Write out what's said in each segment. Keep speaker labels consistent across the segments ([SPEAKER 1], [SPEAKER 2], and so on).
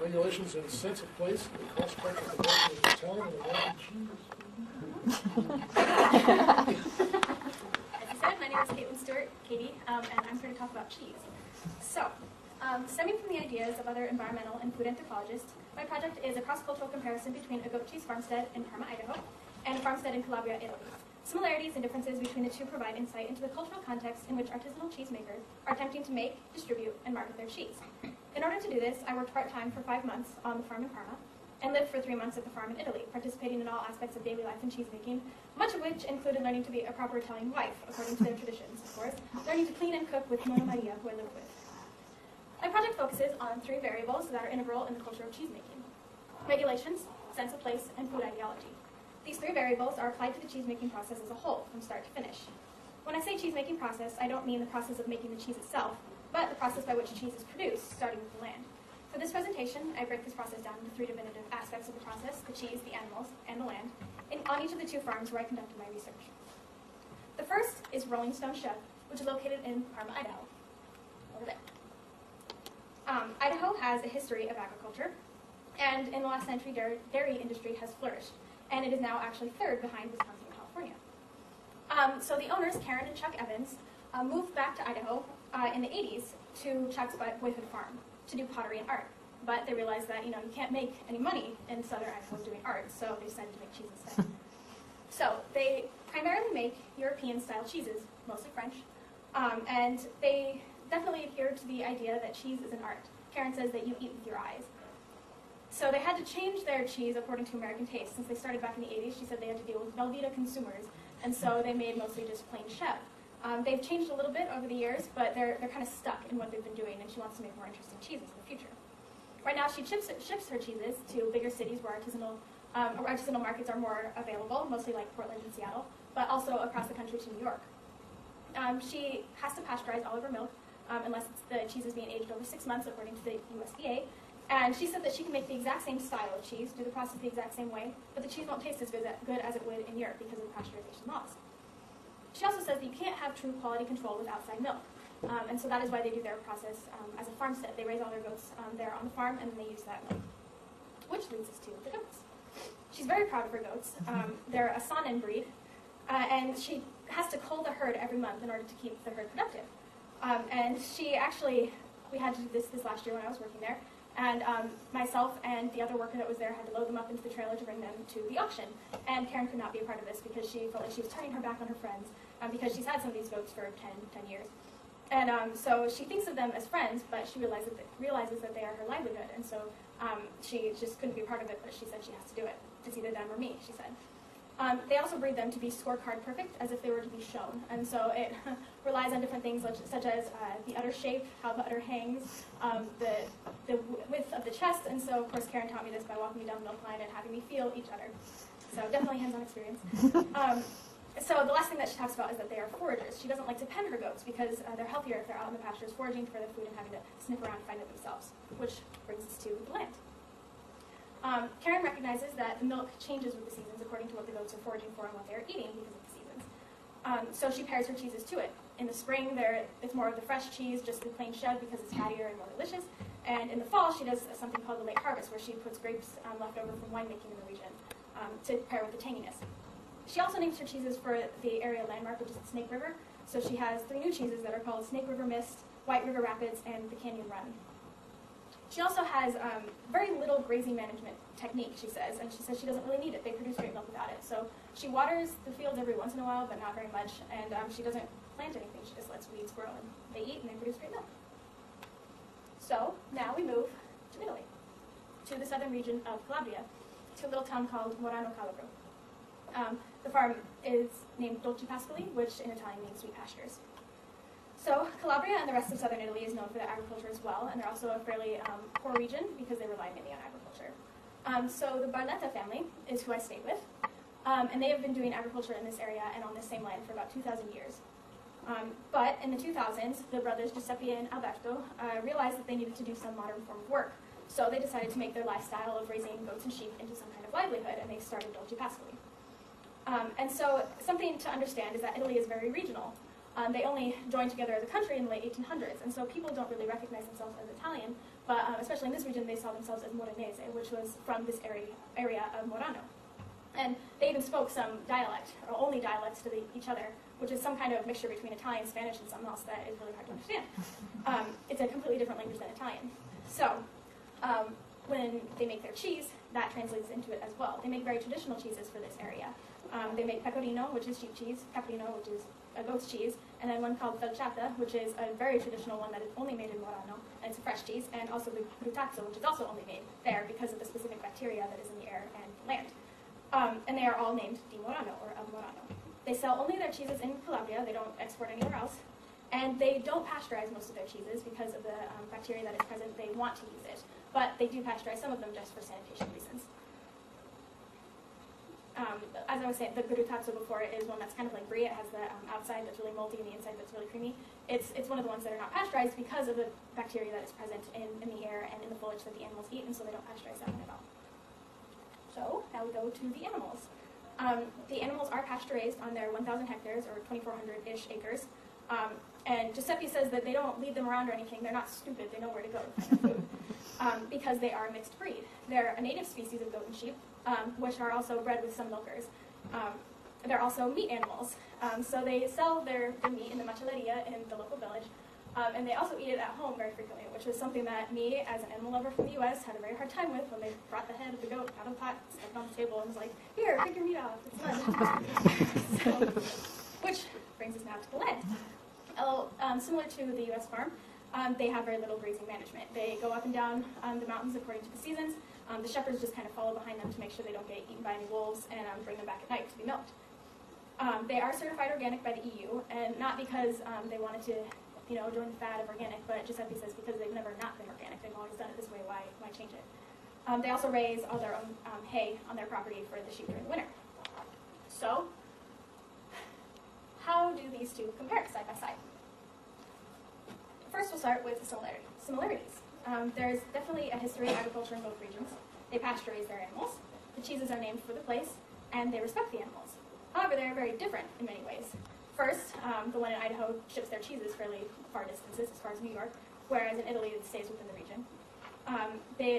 [SPEAKER 1] Regulations and sense of place, the cross part of the American is Italian and American cheese.
[SPEAKER 2] As you said, my name is Kaitlyn Stewart, Katie, and I'm here to talk about cheese. So, stemming from the ideas of other environmental and food anthropologists, my project is a cross-cultural comparison between a goat cheese farmstead in Parma, Idaho, and a farmstead in Calabria, Italy. Similarities and differences between the two provide insight into the cultural context in which artisanal cheesemakers are attempting to make, distribute, and market their cheese. In order to do this, I worked part-time for 5 months on the farm in Parma, and lived for 3 months at the farm in Italy, participating in all aspects of daily life and cheesemaking, much of which included learning to be a proper Italian wife, according to their traditions, of course, learning to clean and cook with Mona Maria, who I lived with. My project focuses on 3 variables that are integral in the culture of cheesemaking: regulations, sense of place, and food ideology. These 3 variables are applied to the cheesemaking process as a whole, from start to finish. When I say cheesemaking process, I don't mean the process of making the cheese itself, but the process by which cheese is produced, starting with the land. For this presentation, I break this process down into 3 definitive aspects of the process: the cheese, the animals, and the land, on each of the 2 farms where I conducted my research. The first is Rolling Stone Shed, which is located in Parma, Idaho, over there. Idaho has a history of agriculture, and in the last century, dairy industry has flourished, and it is now actually 3rd behind Wisconsin and California. So the owners, Karen and Chuck Evans, moved back to Idaho in the 80s to Chuck's boyhood farm to do pottery and art. But they realized that, you can't make any money in southern Idaho doing art, so they decided to make cheese instead. So they primarily make European-style cheeses, mostly French, and they definitely adhere to the idea that cheese is an art. Karen says that you eat with your eyes. So they had to change their cheese according to American taste. Since they started back in the 80s, she said they had to deal with Velveeta consumers, and so they made mostly just plain chèvre. They've changed a little bit over the years, but they're kind of stuck in what they've been doing, and she wants to make more interesting cheeses in the future. Right now, she ships her cheeses to bigger cities where artisanal markets are more available, mostly like Portland and Seattle, but also across the country to New York. She has to pasteurize all of her milk, unless the cheese is being aged over 6 months, according to the USDA. And she said that she can make the exact same style of cheese, do the process the exact same way, but the cheese won't taste as good as it would in Europe because of the pasteurization laws. She also says that you can't have true quality control with outside milk. And so that is why they do their process as a farmstead. They raise all their goats there on the farm, and then they use that milk. Which leads us to the goats. She's very proud of her goats. They're a Saanen breed, and she has to cull the herd every month in order to keep the herd productive. And we had to do this last year when I was working there, and myself and the other worker that was there had to load them up into the trailer to bring them to the auction. And Karen could not be a part of this because she felt like she was turning her back on her friends because she's had some of these goats for 10 years. And so she thinks of them as friends, but she realizes that they are her livelihood. And so she just couldn't be a part of it, but she said she has to do it. It's either them or me, she said. They also breed them to be scorecard perfect, as if they were to be shown. And so it relies on different things such as the udder shape, how the udder hangs, the width of the chest. And so, of course, Karen taught me this by walking me down the milk line and having me feel each udder. So definitely hands-on experience. So the last thing that she talks about is that they are foragers. She doesn't like to pen her goats because they're healthier if they're out in the pastures foraging for their food and having to sniff around and find it themselves, which brings us to the land. Karen recognizes that the milk changes with the seasons according to what the goats are foraging for and what they are eating because of the seasons. So she pairs her cheeses to it. In the spring, it's more of the fresh cheese, just the plain chèvre because it's fattier and more delicious. And in the fall, she does something called the late harvest, where she puts grapes left over from winemaking in the region to pair with the tanginess. She also names her cheeses for the area landmark, which is the Snake River. So she has 3 new cheeses that are called Snake River Mist, White River Rapids, and the Canyon Run. She also has very little grazing management technique, she says, and she says she doesn't really need it. They produce great milk without it. So she waters the fields every once in a while, but not very much, and she doesn't plant anything. She just lets weeds grow, and they eat, and they produce great milk. So now we move to Italy, to the southern region of Calabria, to a little town called Morano Calabro. The farm is named Dolci Pascoli, which in Italian means sweet pastures. So Calabria and the rest of southern Italy is known for their agriculture as well, and they're also a fairly poor region because they rely mainly on agriculture. So the Barletta family is who I stayed with, and they have been doing agriculture in this area and on this same land for about 2,000 years. But in the 2000s, the brothers Giuseppe and Alberto realized that they needed to do some modern form of work. So they decided to make their lifestyle of raising goats and sheep into some kind of livelihood, and they started Dolci Pascoli. And so something to understand is that Italy is very regional. they only joined together as a country in the late 1800s, and so people don't really recognize themselves as Italian, but especially in this region, they saw themselves as Moranese, which was from this area of Morano. And they even spoke some dialect, or only dialects to each other, which is some kind of mixture between Italian, Spanish, and something else that is really hard to understand. It's a completely different language than Italian. So when they make their cheese, that translates into it as well. They make very traditional cheeses for this area. They make pecorino, which is sheep cheese, caprino, which is a goat's cheese, and then one called felciata, which is a very traditional one that is only made in Morano, and it's a fresh cheese, and also the grutazzo, which is also only made there because of the specific bacteria that is in the air and land. And they are all named di Morano, or of Morano. They sell only their cheeses in Calabria. They don't export anywhere else. And they don't pasteurize most of their cheeses because of the bacteria that is present. They want to use it. But they do pasteurize some of them just for sanitation reasons. As I was saying, the grutazzo before is one that's kind of like brie. It has the outside that's really moldy and the inside that's really creamy. It's one of the ones that are not pasteurized because of the bacteria that is present in the air and in the foliage that the animals eat, and so they don't pasteurize that one at all. So now we go to the animals. The animals are pasture-raised on their 1,000 hectares, or 2,400-ish acres. And Giuseppe says that they don't lead them around or anything. They're not stupid. They know where to go to find their food because they are a mixed breed. They're a native species of goat and sheep, which are also bred with some milkers. They're also meat animals. So they sell their meat in the macelleria in the local village. And they also eat it at home very frequently, which is something that me, as an animal lover from the U.S., had a very hard time with when they brought the head of the goat out of the pot, stuck it on the table, and was like, here, take your meat off, it's done. So, which brings us now to the land. Similar to the U.S. farm, they have very little grazing management. They go up and down the mountains according to the seasons. The shepherds just kind of follow behind them to make sure they don't get eaten by any wolves and bring them back at night to be milked. They are certified organic by the EU, and not because they wanted to join the fad of organic, but Giuseppe says because they've never not been organic, they've always done it this way, why change it? They also raise all their own hay on their property for the sheep during the winter. So, how do these two compare side by side? First, we'll start with the similarities. There's definitely a history of agriculture in both regions. They pasture-raise their animals, the cheeses are named for the place, and they respect the animals. However, they're very different in many ways. First, the one in Idaho ships their cheeses fairly far distances, as far as New York, whereas in Italy it stays within the region.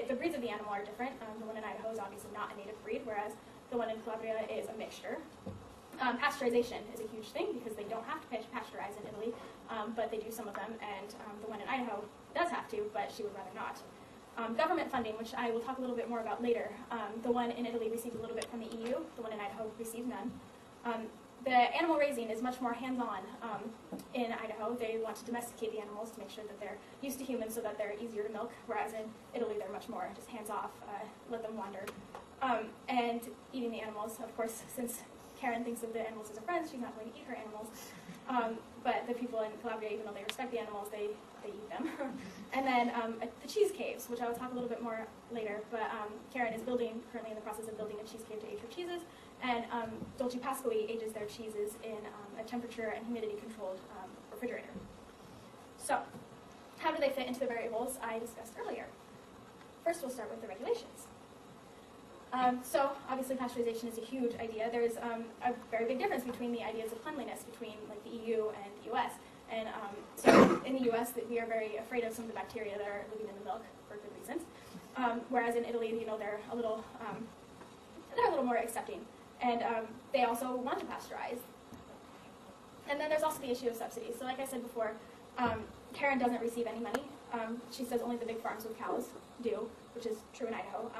[SPEAKER 2] The breeds of the animal are different. The one in Idaho is obviously not a native breed, whereas the one in Calabria is a mixture. Pasteurization is a huge thing because they don't have to pasteurize in Italy, but they do some of them, and the one in Idaho does have to, but she would rather not. Government funding, which I will talk a little bit more about later. The one in Italy received a little bit from the EU, the one in Idaho received none. The animal raising is much more hands-on in Idaho. They want to domesticate the animals to make sure that they're used to humans so that they're easier to milk, whereas in Italy they're much more just hands-off, let them wander. And eating the animals, of course, since Karen thinks of the animals as a friend, she's not going to eat her animals. But the people in Calabria, even though they respect the animals, they eat them. And then the cheese caves, which I will talk a little bit more later, but Karen is currently in the process of building a cheese cave to age her cheeses, and Dolce Pasqui ages their cheeses in a temperature and humidity-controlled refrigerator. So, how do they fit into the variables I discussed earlier? First, we'll start with the regulations. So, obviously, pasteurization is a huge idea. There's a very big difference between the ideas of cleanliness between like the EU and the U.S. And so, in the U.S., we are very afraid of some of the bacteria that are living in the milk for good reasons. Whereas in Italy, they're a little more accepting, and they also want to pasteurize. And then there's also the issue of subsidies. So, like I said before, Karen doesn't receive any money. She says only the big farms with cows do, which is true in Idaho.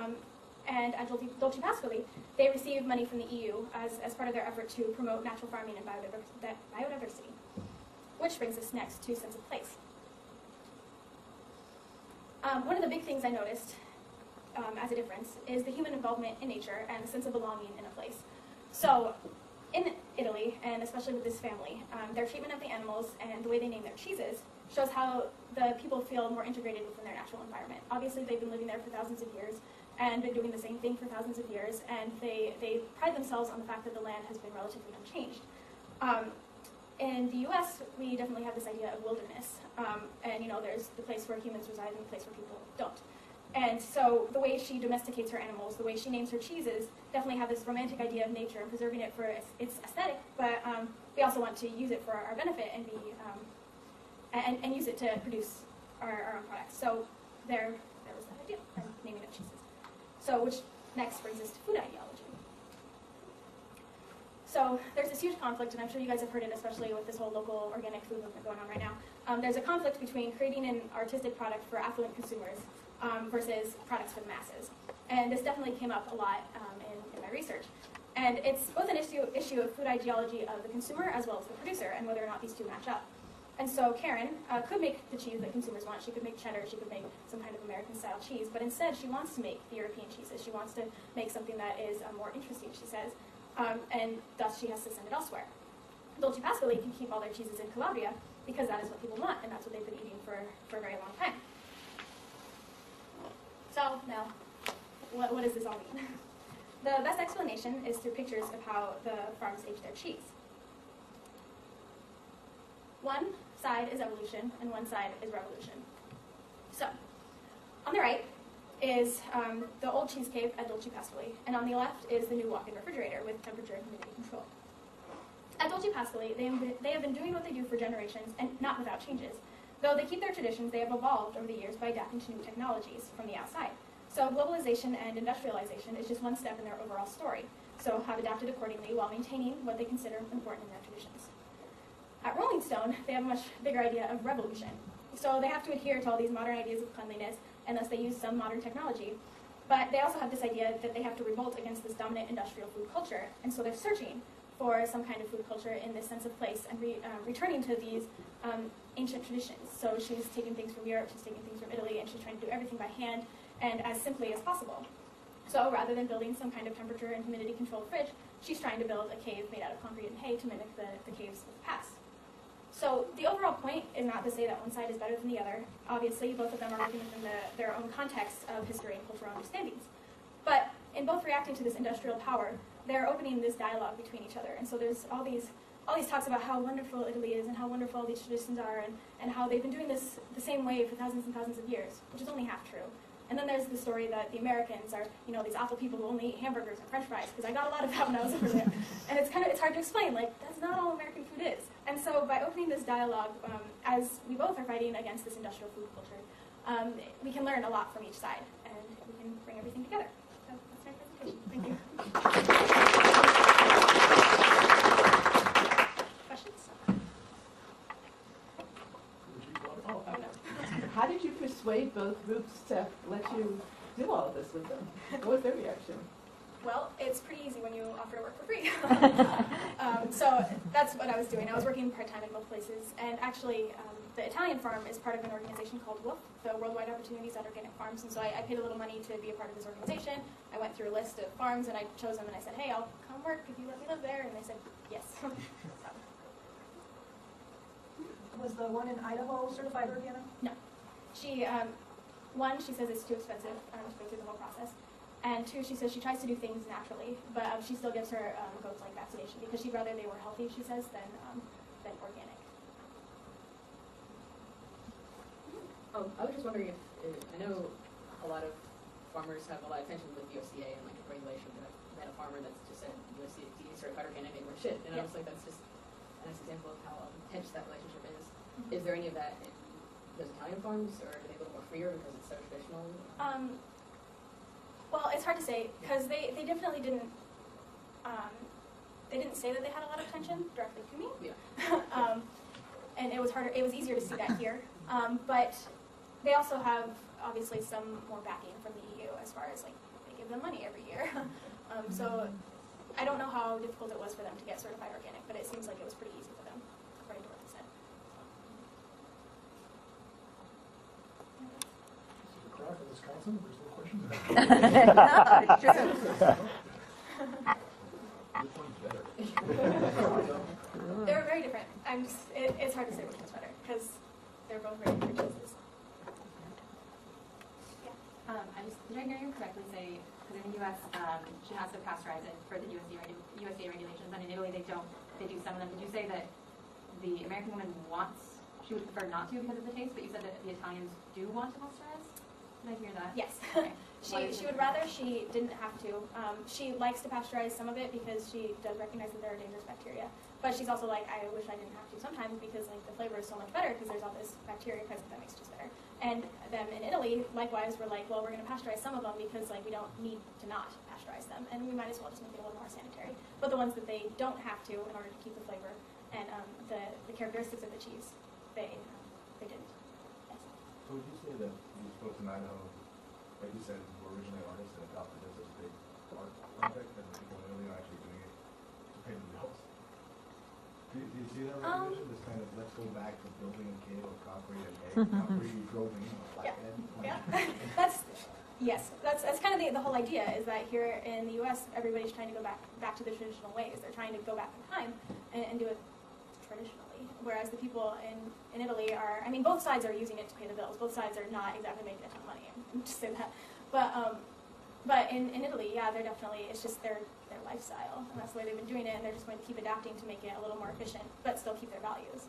[SPEAKER 2] And at Dolce Pasqui, they receive money from the EU as part of their effort to promote natural farming and biodiversity. Which brings us next to sense of place. One of the big things I noticed as a difference is the human involvement in nature and the sense of belonging in a place. So in Italy, and especially with this family, their treatment of the animals and the way they name their cheeses shows how the people feel more integrated within their natural environment. Obviously, they've been living there for thousands of years and been doing the same thing for thousands of years, and they pride themselves on the fact that the land has been relatively unchanged. In the U.S., we definitely have this idea of wilderness, and there's the place where humans reside and the place where people don't. And so the way she domesticates her animals, the way she names her cheeses, definitely have this romantic idea of nature and preserving it for its aesthetic, but we also want to use it for our benefit and and use it to produce our own products. So there was that idea, and naming of cheeses. So which next brings us to food ideology. So there's this huge conflict, and I'm sure you guys have heard it, especially with this whole local organic food movement going on right now. There's a conflict between creating an artistic product for affluent consumers versus products for the masses. And this definitely came up a lot in my research. And it's both an issue of food ideology of the consumer as well as the producer, and whether or not these two match up. And so Karen could make the cheese that consumers want. She could make cheddar, she could make some kind of American-style cheese, but instead she wants to make the European cheeses. She wants to make something that is more interesting, she says, and thus she has to send it elsewhere. Dolce Pasquale can keep all their cheeses in Calabria because that is what people want, and that's what they've been eating for a very long time. So now, what does this all mean? The best explanation is through pictures of how the farms age their cheese. One side is evolution, and one side is revolution. So, on the right is the old cheese cave at Dolce Pasquale, and on the left is the new walk-in refrigerator with temperature and humidity control. At Dolce Pasquale, they have been doing what they do for generations, and not without changes. Though they keep their traditions, they have evolved over the years by adapting to new technologies from the outside. So globalization and industrialization is just one step in their overall story, so have adapted accordingly while maintaining what they consider important in their traditions. At Rolling Stone, they have a much bigger idea of revolution. So they have to adhere to all these modern ideas of cleanliness, and thus they use some modern technology. But they also have this idea that they have to revolt against this dominant industrial food culture, and so they're searching for some kind of food culture in this sense of place and returning to these ancient traditions. So she's taking things from Europe, she's taking things from Italy, and she's trying to do everything by hand and as simply as possible. So rather than building some kind of temperature and humidity controlled fridge, she's trying to build a cave made out of concrete and hay to mimic the caves of the past. So the overall point is not to say that one side is better than the other. Obviously, both of them are working within their own context of history and cultural understandings. But in both reacting to this industrial power, they're opening this dialogue between each other. And so there's all these talks about how wonderful Italy is and how wonderful all these traditions are and how they've been doing this the same way for thousands and thousands of years, which is only half true. And then there's the story that the Americans are, these awful people who only eat hamburgers and French fries, because I got a lot of that when I was over there. And it's hard to explain, that's not all American food is. And so by opening this dialogue, as we both are fighting against this industrial food culture, we can learn a lot from each side, and we can bring everything together. So that's my presentation. Thank you. Questions?
[SPEAKER 3] How did you persuade both groups to let you do all of this with them? What was their reaction?
[SPEAKER 2] Well, it's pretty easy when you offer to work for free. So that's what I was doing. I was working part-time in both places. And actually, the Italian farm is part of an organization called WOOF, the Worldwide Opportunities at Organic Farms. And so I paid a little money to be a part of this organization. I went through a list of farms, and I chose them, and I said, hey, I'll come work if you let me live there. And they said, yes. So.
[SPEAKER 4] Was the one in Idaho certified organic?
[SPEAKER 2] No. She, one, she says it's too expensive to go through the whole process. And two, she says she tries to do things naturally, but she still gives her goats like vaccination because she'd rather they were healthy, she says, than organic.
[SPEAKER 5] I was just wondering if I know a lot of farmers have a lot of tension with USDA and regulation. But I've met a farmer that's just said USDA certified organic ain't worth shit, and I was like, that's just a nice example of how tense that relationship is. Mm-hmm. Is there any of that in those Italian farms, or are they a little more freer because it's so traditional?
[SPEAKER 2] Well, it's hard to say because they definitely didn't. They didn't say that they had a lot of tension directly to me. Yeah. And it was harder. It was easier to see that here. But they also have obviously some more backing from the EU as far as they give them money every year. So I don't know how difficult it was for them to get certified organic, but it seems like it was pretty easy for them, according to what they said.
[SPEAKER 1] Crosse, Wisconsin, there's no questions. Which one's better?
[SPEAKER 2] They're very different. It's hard to say which one's better because they're both very different cheeses. Yeah.
[SPEAKER 6] Did I hear you correctly say, because in the U.S. She has to pasteurize it for the USDA regulations, and in Italy they don't. They do some of them. Did you say that the American woman she would prefer not to because of the taste, but you said that the Italians do want to pasteurize? Did I hear that?
[SPEAKER 2] Yes.
[SPEAKER 6] Okay.
[SPEAKER 2] She would rather she didn't have to. She likes to pasteurize some of it because she does recognize that there are dangerous bacteria. But she's also like, I wish I didn't have to sometimes because like the flavor is so much better because there's all this bacteria present that makes juice better. And them in Italy, likewise, were like, well, we're going to pasteurize some of them because like we don't need to not pasteurize them, and we might as well just make it a little more sanitary. But the ones that they don't have to, in order to keep the flavor and the characteristics of the cheese, they didn't. Yes.
[SPEAKER 7] So would you say that these folks in Idaho, like you said, were originally artists and adopted this as a big art project, and the people in Italy are actually doing it to pay the bills? Do you see that recognition? This kind of, let's go back to building a cave of concrete and egg, concrete you drove in on a flathead?
[SPEAKER 2] Yeah. That's kind of the whole idea is that here in the U.S. everybody's trying to go back to the traditional ways. They're trying to go back in time and do it traditionally, whereas the people in Italy are, I mean, both sides are using it to pay the bills. Both sides are not exactly making a ton of money. I'm just saying that, but in Italy, yeah, they're definitely, it's just their lifestyle, and that's the way they've been doing it, and they're just going to keep adapting to make it a little more efficient, but still keep their values.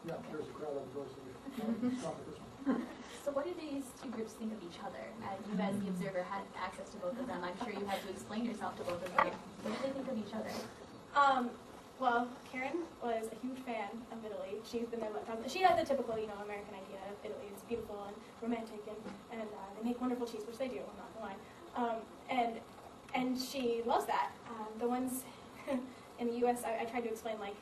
[SPEAKER 1] Yeah, there's a crowd of voices. Stop at this one.
[SPEAKER 8] So what do these two groups think of each other? As you as the observer had access to both of them, I'm sure you had to explain yourself to both of them. What do they think of each other?
[SPEAKER 2] Well, Karen was a huge fan of Italy. She's been there. She had the typical, American idea of Italy. It's beautiful and romantic, and they make wonderful cheese, which they do. I'm not gonna lie. And she loves that. The ones in the U.S., I tried to explain like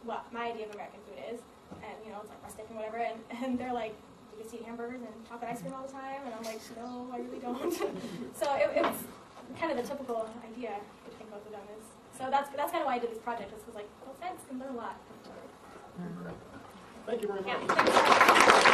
[SPEAKER 2] what my idea of American food is, and it's like rustic and whatever. And they're like, you just eat hamburgers and chocolate ice cream all the time, and I'm like, no, I really don't. So it was kind of the typical idea, I think both of them is. So that's kind of why I did this project. It was like both sides can learn a lot from each other.
[SPEAKER 1] Thank you very much.
[SPEAKER 2] Yeah.